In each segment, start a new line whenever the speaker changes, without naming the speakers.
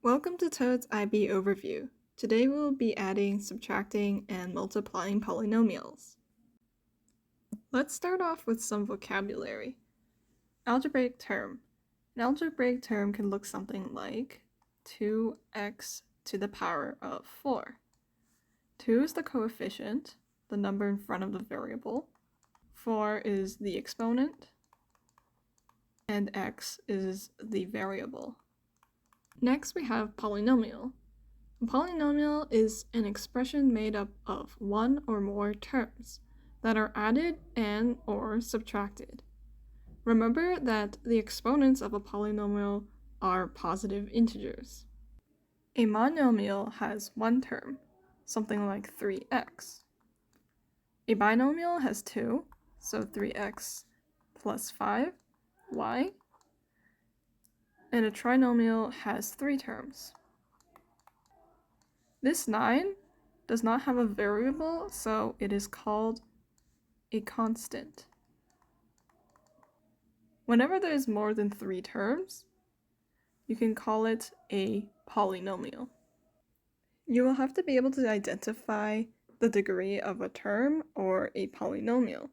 Welcome to Toad's IB Overview. Today we'll be adding, subtracting, and multiplying polynomials. Let's start off with some vocabulary. Algebraic term. An algebraic term can look something like 2x to the power of 4. 2 is the coefficient, the number in front of the variable. 4 is the exponent, and x is the variable. Next, we have polynomial. A polynomial is an expression made up of one or more terms that are added and or subtracted. Remember that the exponents of a polynomial are positive integers. A monomial has one term, something like 3x. A binomial has two, so 3x plus 5y. And a trinomial has three terms. This 9 does not have a variable, so it is called a constant. Whenever there is more than 3 terms, you can call it a polynomial. You will have to be able to identify the degree of a term or a polynomial.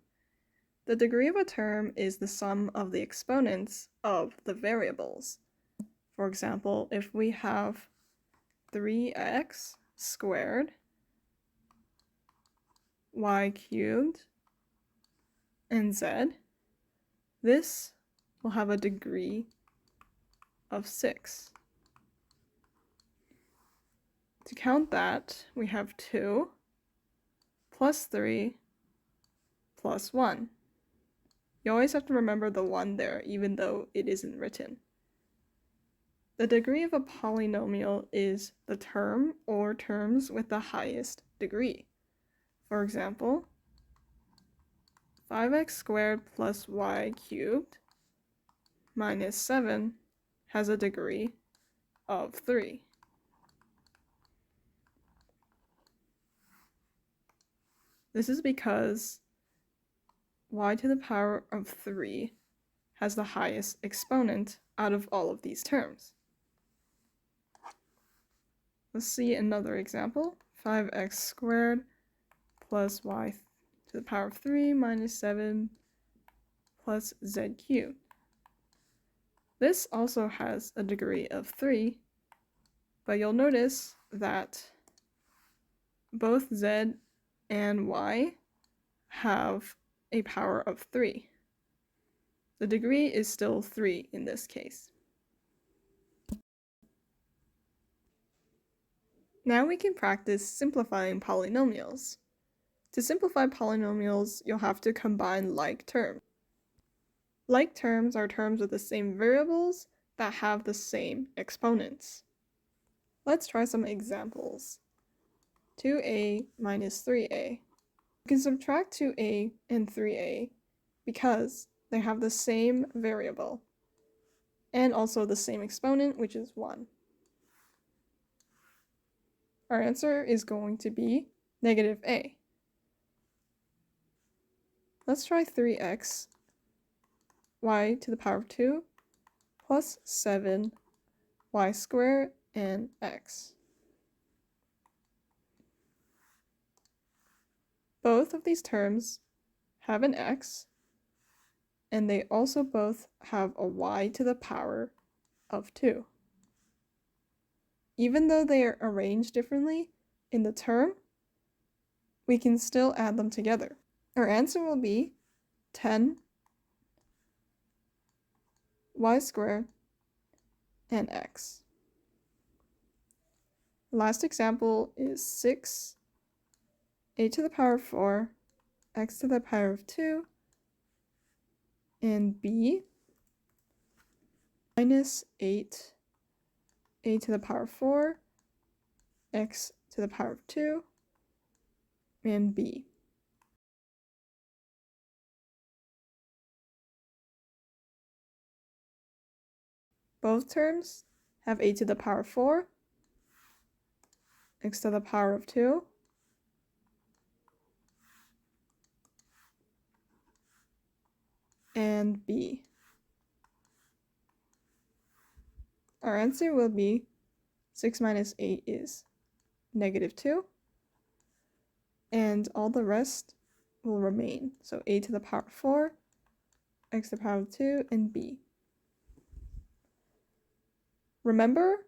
The degree of a term is the sum of the exponents of the variables. For example, if we have 3x squared, y cubed, and z, this will have a degree of 6. To count that, we have 2 plus 3 plus 1. You always have to remember the 1 there, even though it isn't written. The degree of a polynomial is the term or terms with the highest degree. For example, 5x squared plus y cubed minus 7 has a degree of 3. This is because y to the power of 3 has the highest exponent out of all of these terms. Let's see another example. 5x squared plus y to the power of 3 minus 7 plus z cubed. This also has a degree of 3, but you'll notice that both z and y have a power of 3. The degree is still 3 in this case. Now we can practice simplifying polynomials. To simplify polynomials, you'll have to combine like terms. Like terms are terms with the same variables that have the same exponents. Let's try some examples. 2a minus 3a. We can subtract 2a and 3a because they have the same variable and also the same exponent, which is 1. Our answer is going to be negative a. Let's try 3x y to the power of 2 plus 7 y squared and x. Both of these terms have an x, and they also both have a y to the power of 2. Even though they are arranged differently in the term, we can still add them together. Our answer will be 10 y squared and x. The last example is 6 a to the power of 4, x to the power of 2, and b minus 8 a to the power of 4, x to the power of 2, and b. Both terms have a to the power of 4, x to the power of 2, and b. Our answer will be 6 minus 8 is -2. And all the rest will remain. So a to the power 4, x to the power 2, and b. Remember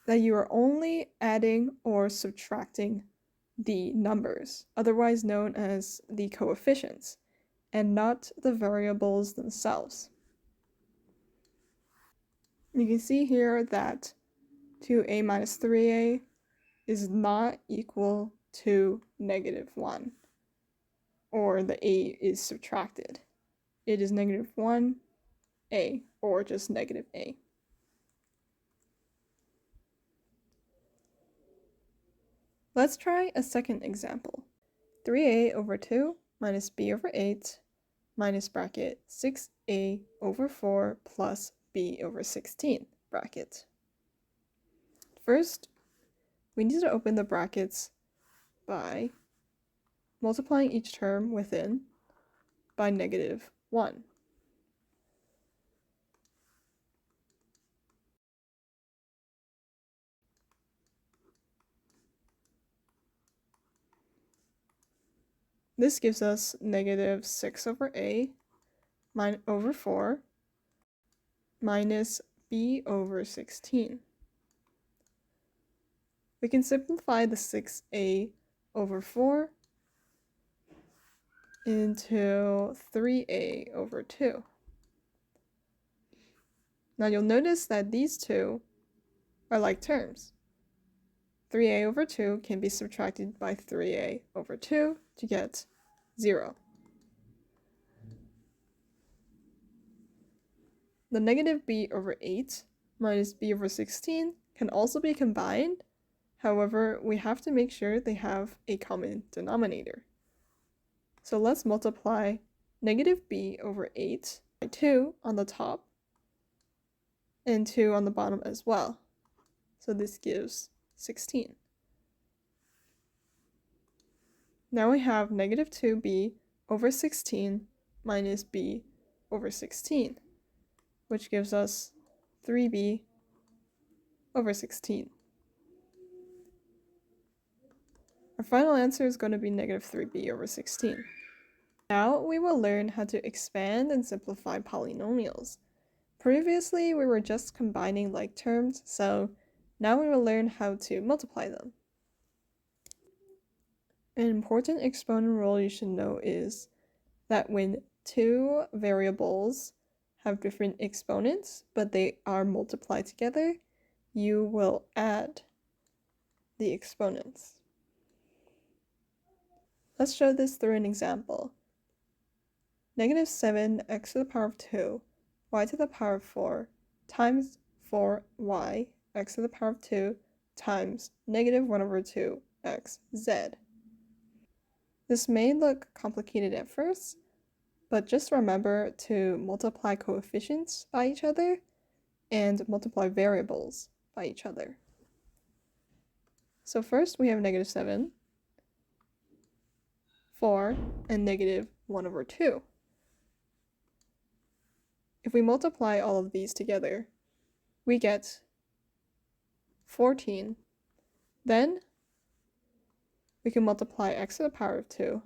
that you are only adding or subtracting the numbers, otherwise known as the coefficients, and not the variables themselves. You can see here that 2a minus 3a is not equal to -1, or the a is subtracted. It is -1a, or just -a. Let's try a second example. 3a over 2 minus b over 8 minus bracket 6a over 4 plus b over 16 bracket. First, we need to open the brackets by multiplying each term within by -1. This gives us -6 over a over 4 minus b over 16. We can simplify the 6a over 4 into 3a over 2. Now you'll notice that these two are like terms. 3a over 2 can be subtracted by 3a over 2 to get 0. The -b over 8 minus b over 16 can also be combined. However, we have to make sure they have a common denominator. So let's multiply -b over 8 by 2 on the top and 2 on the bottom as well. So this gives 16. Now we have -2b over 16 minus b over 16, which gives us 3b over 16. Our final answer is going to be -3b over 16. Now we will learn how to expand and simplify polynomials. Previously, we were just combining like terms, so now we will learn how to multiply them. An important exponent rule you should know is that when two variables have different exponents, but they are multiplied together, you will add the exponents. Let's show this through an example. -7x to the power of 2, y to the power of 4, times 4y, x to the power of 2, times -1 over 2, x, z. This may look complicated at first, but just remember to multiply coefficients by each other and multiply variables by each other. So first we have -7, 4, and -1 over 2. If we multiply all of these together, we get 14. Then we can multiply x to the power of 2,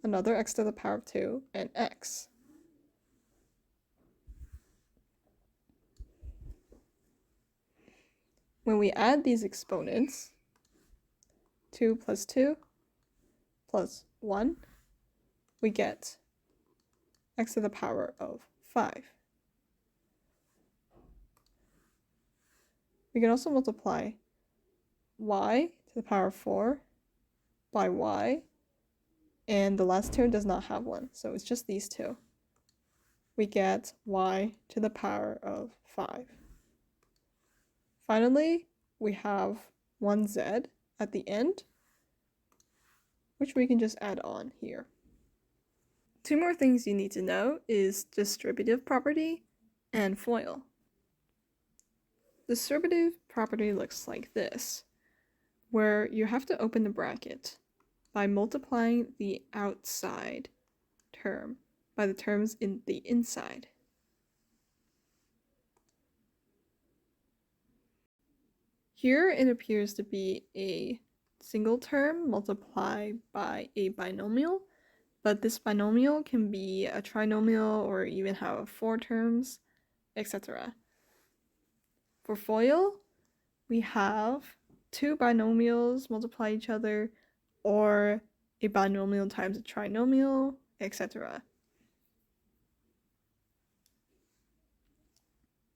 another x to the power of 2, and x. When we add these exponents, 2 plus 2 plus 1, we get x to the power of 5. We can also multiply y to the power of 4 by y, and the last term does not have one, so it's just these two. We get y to the power of 5. Finally, we have 1z at the end, which we can just add on here. Two more things you need to know is distributive property and FOIL. Distributive property looks like this, where you have to open the bracket by multiplying the outside term by the terms in the inside. Here it appears to be a single term multiplied by a binomial, but this binomial can be a trinomial or even have 4 terms, etc. For FOIL, we have 2 binomials multiply each other, or a binomial times a trinomial, etc.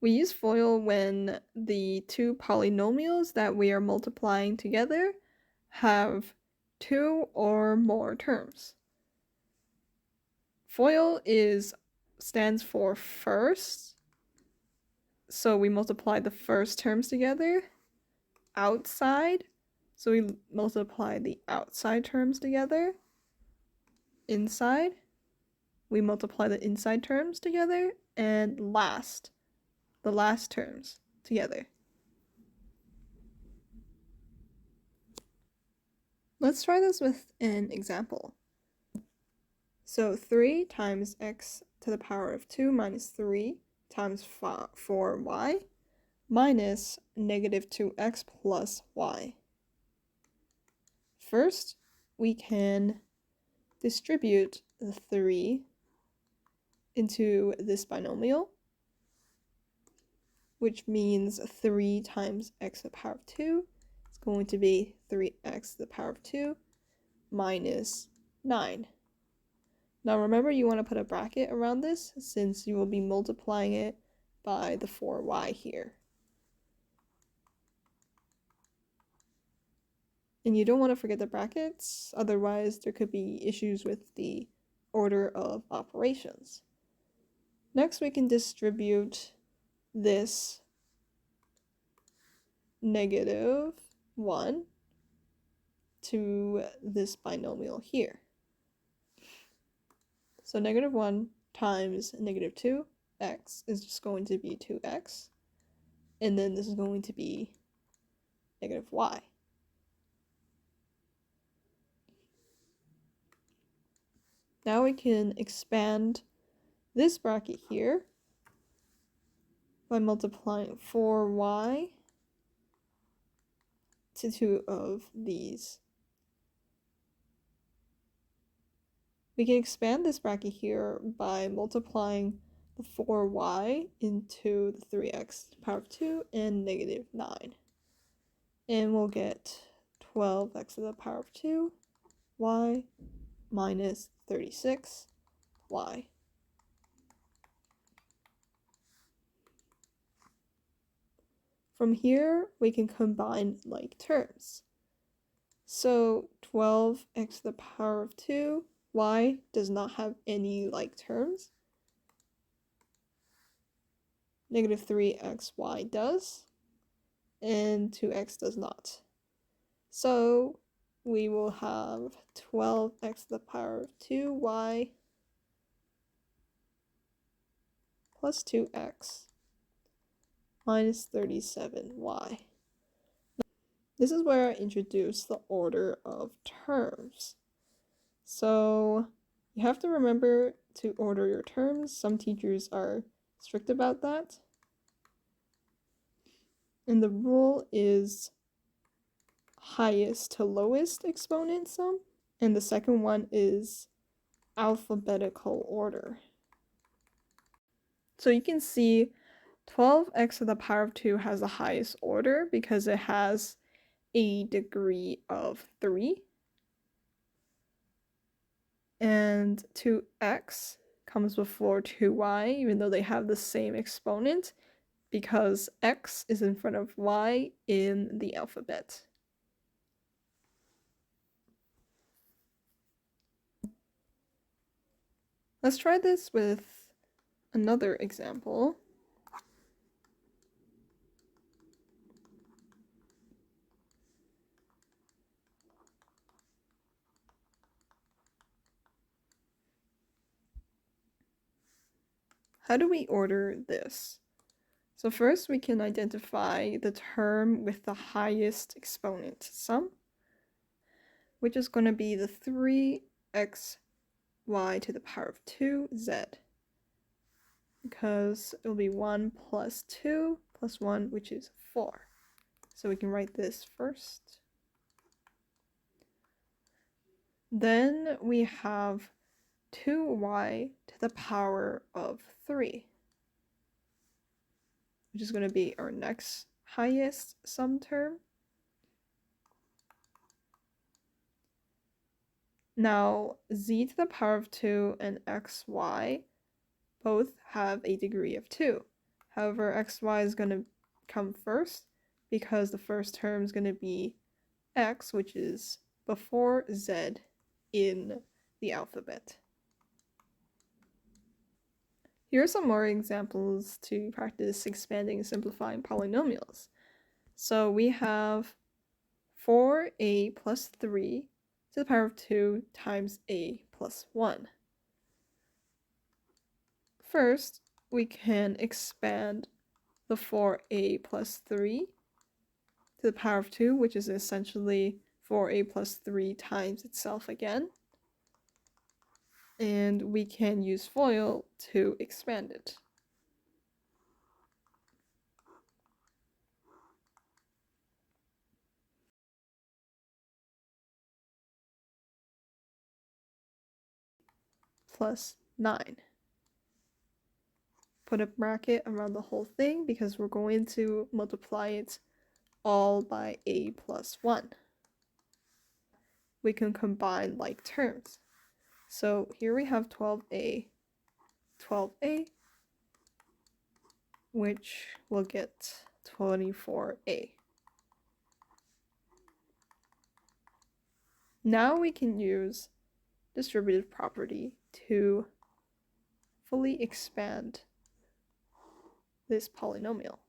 We use FOIL when the 2 polynomials that we are multiplying together have 2 or more terms. FOIL stands for first, so we multiply the first terms together. Outside, so we multiply the outside terms together. Inside, we multiply the inside terms together. And last, the last terms together. Let's try this with an example. So 3 times x to the power of 2 minus 3 times 4y minus negative 2x plus y. First, we can distribute the 3 into this binomial, which means 3 times x to the power of 2 is going to be 3x to the power of 2 minus 9. Now remember, you want to put a bracket around this since you will be multiplying it by the 4y here. And you don't want to forget the brackets, otherwise there could be issues with the order of operations. Next, we can distribute this negative 1 to this binomial here. So negative 1 times negative 2x is just going to be 2x, and then this is going to be negative y. Now we can expand this bracket here by multiplying 4y to 2 of these. We can expand this bracket here by multiplying the 4y into the 3x to the power of 2 and negative 9. And we'll get 12x to the power of 2, y minus 36, y. From here, we can combine like terms. So 12x to the power of 2, y does not have any like terms. Negative 3xy does, and 2x does not. So we will have 12x to the power of 2y plus 2x minus 37y. This is where I introduce the order of terms. So you have to remember to order your terms. Some teachers are strict about that. And the rule is highest to lowest exponent sum. And the second one is alphabetical order. So you can see 12x to the power of 2 has the highest order because it has a degree of 3. And 2x comes before 2y, even though they have the same exponent, because x is in front of y in the alphabet. Let's try this with another example. How do we order this? So first we can identify the term with the highest exponent sum, which is going to be the 3xy to the power of 2z, because it will be 1 plus 2 plus 1, which is 4. So we can write this first. Then we have 2y to the power of 3, which is going to be our next highest sum term. Now, z to the power of 2 and xy both have a degree of 2. However, xy is going to come first because the first term is going to be x, which is before z in the alphabet. Here are some more examples to practice expanding and simplifying polynomials. So we have 4a plus 3 to the power of 2 times a plus 1. First, we can expand the 4a plus 3 to the power of 2, which is essentially 4a plus 3 times itself again. And we can use FOIL to expand it. Plus 9. Put a bracket around the whole thing because we're going to multiply it all by a plus 1. We can combine like terms. So here we have 12a, which will get 24a. Now we can use distributive property to fully expand this polynomial.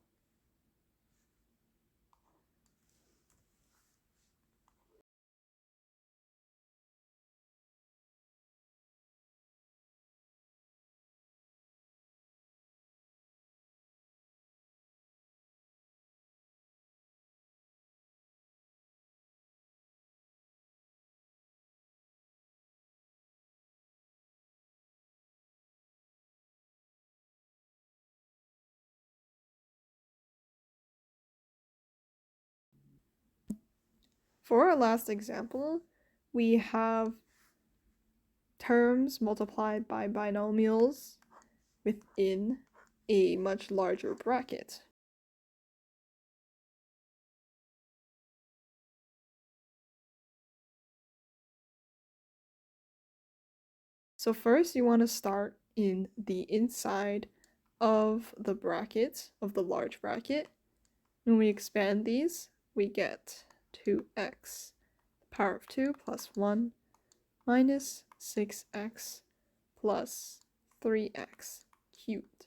For our last example, we have terms multiplied by binomials within a much larger bracket. So first you want to start in the inside of the bracket, of the large bracket. When we expand these, we get 2x power of 2 plus 1 minus 6x plus 3x cubed.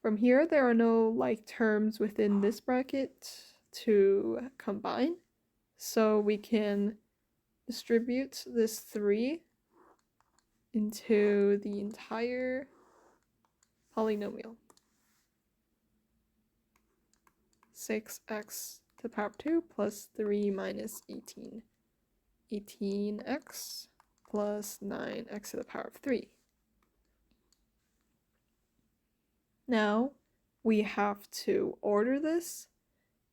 From here, there are no like terms within this bracket to combine, so we can distribute this 3 into the entire polynomial. 6x to the power of 2 plus 3 minus 18. 18x plus 9x to the power of 3. Now we have to order this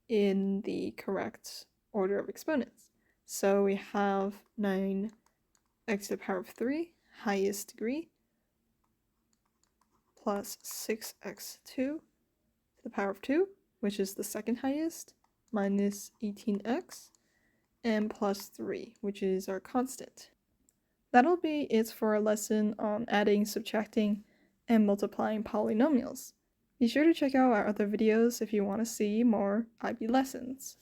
in the correct order of exponents. So we have 9x to the power of 3, highest degree, plus 6x2 to the power of 2, which is the second highest, minus 18x, and plus 3, which is our constant. That'll be it for our lesson on adding, subtracting, and multiplying polynomials. Be sure to check out our other videos if you want to see more IB lessons.